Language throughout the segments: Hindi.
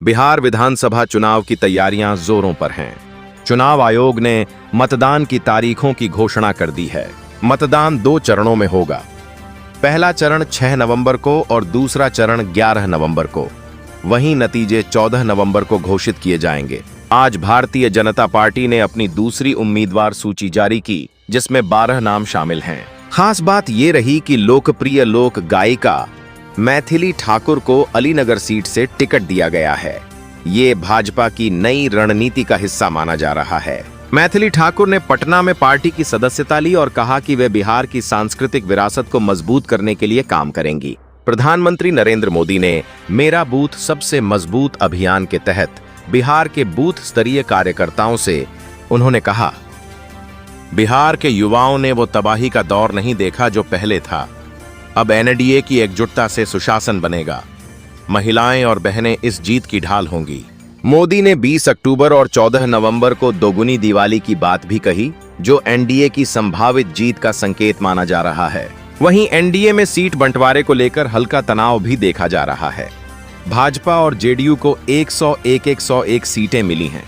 बिहार विधानसभा चुनाव की तैयारियां जोरों पर हैं। चुनाव आयोग ने मतदान की तारीखों की घोषणा कर दी है। मतदान 2 चरणों में होगा। पहला चरण 6 नवंबर को और दूसरा चरण 11 नवंबर को। वहीं नतीजे 14 नवंबर को घोषित किए जाएंगे। आज भारतीय जनता पार्टी ने अपनी दूसरी उम्मीदवार सूची जारी की, जिसमें 12 नाम शामिल हैं। खास बात ये रही कि लोकप्रिय लोक गायिका मैथिली ठाकुर को अलीनगर सीट से टिकट दिया गया है। ये भाजपा की नई रणनीति का हिस्सा माना जा रहा है। मैथिली ठाकुर ने पटना में पार्टी की सदस्यता ली और कहा कि वे बिहार की सांस्कृतिक विरासत को मजबूत करने के लिए काम करेंगी। प्रधानमंत्री नरेंद्र मोदी ने मेरा बूथ सबसे मजबूत अभियान के तहत बिहार के बूथ स्तरीय कार्यकर्ताओं से उन्होंने कहा, बिहार के युवाओं ने वो तबाही का दौर नहीं देखा जो पहले था। अब एनडीए की एकजुटता से सुशासन बनेगा। महिलाएं और बहनें इस जीत की ढाल होंगी। मोदी ने 20 अक्टूबर और 14 नवंबर को दोगुनी दिवाली की बात भी कही, जो एनडीए की संभावित जीत का संकेत माना जा रहा है। वहीं एनडीए में सीट बंटवारे को लेकर हल्का तनाव भी देखा जा रहा है। भाजपा और जेडीयू को 101 सीटें मिली हैं,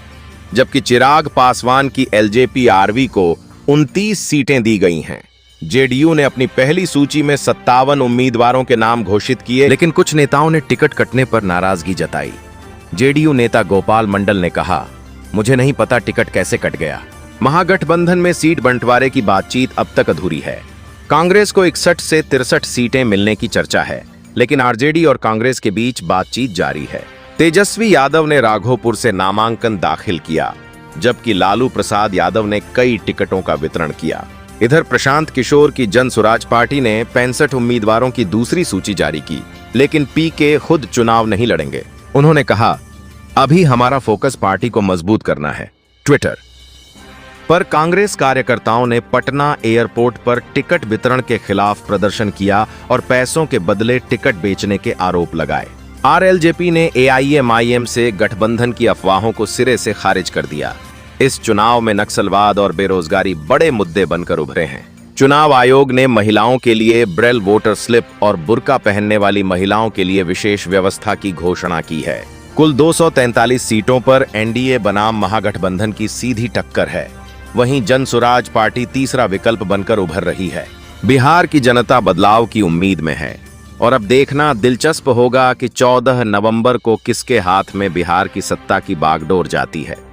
जबकि चिराग पासवान की एलजेपी-आरवी को 29 सीटें दी गई हैं। जेडीयू ने अपनी पहली सूची में 57 उम्मीदवारों के नाम घोषित किए, लेकिन कुछ नेताओं ने टिकट कटने पर नाराजगी जताई। जेडीयू नेता गोपाल मंडल ने कहा, मुझे नहीं पता टिकट कैसे कट गया। महागठबंधन में सीट बंटवारे की बातचीत अब तक अधूरी है। कांग्रेस को 61 से 63 सीटें मिलने की चर्चा है, लेकिन आरजेडी और कांग्रेस के बीच बातचीत जारी है। तेजस्वी यादव ने राघोपुर से नामांकन दाखिल किया, जबकि लालू प्रसाद यादव ने कई टिकटों का वितरण किया। इधर प्रशांत किशोर की जन सुराज पार्टी ने 65 उम्मीदवारों की दूसरी सूची जारी की, लेकिन पीके खुद चुनाव नहीं लड़ेंगे। उन्होंने कहा, अभी हमारा फोकस पार्टी को मजबूत करना है। ट्विटर पर कांग्रेस कार्यकर्ताओं ने पटना एयरपोर्ट पर टिकट वितरण के खिलाफ प्रदर्शन किया और पैसों के बदले टिकट बेचने के आरोप लगाए। आरएलजेपी ने एआईएमआईएम से गठबंधन की अफवाहों को सिरे से खारिज कर दिया। इस चुनाव में नक्सलवाद और बेरोजगारी बड़े मुद्दे बनकर उभरे हैं। चुनाव आयोग ने महिलाओं के लिए ब्रेल वोटर स्लिप और बुर्का पहनने वाली महिलाओं के लिए विशेष व्यवस्था की घोषणा की है। कुल 243 सीटों पर एनडीए बनाम महागठबंधन की सीधी टक्कर है। वहीं जन सुराज पार्टी तीसरा विकल्प बनकर उभर रही है। बिहार की जनता बदलाव की उम्मीद में है और अब देखना दिलचस्प होगा कि 14 नवंबर को किसके हाथ में बिहार की सत्ता की बागडोर जाती है।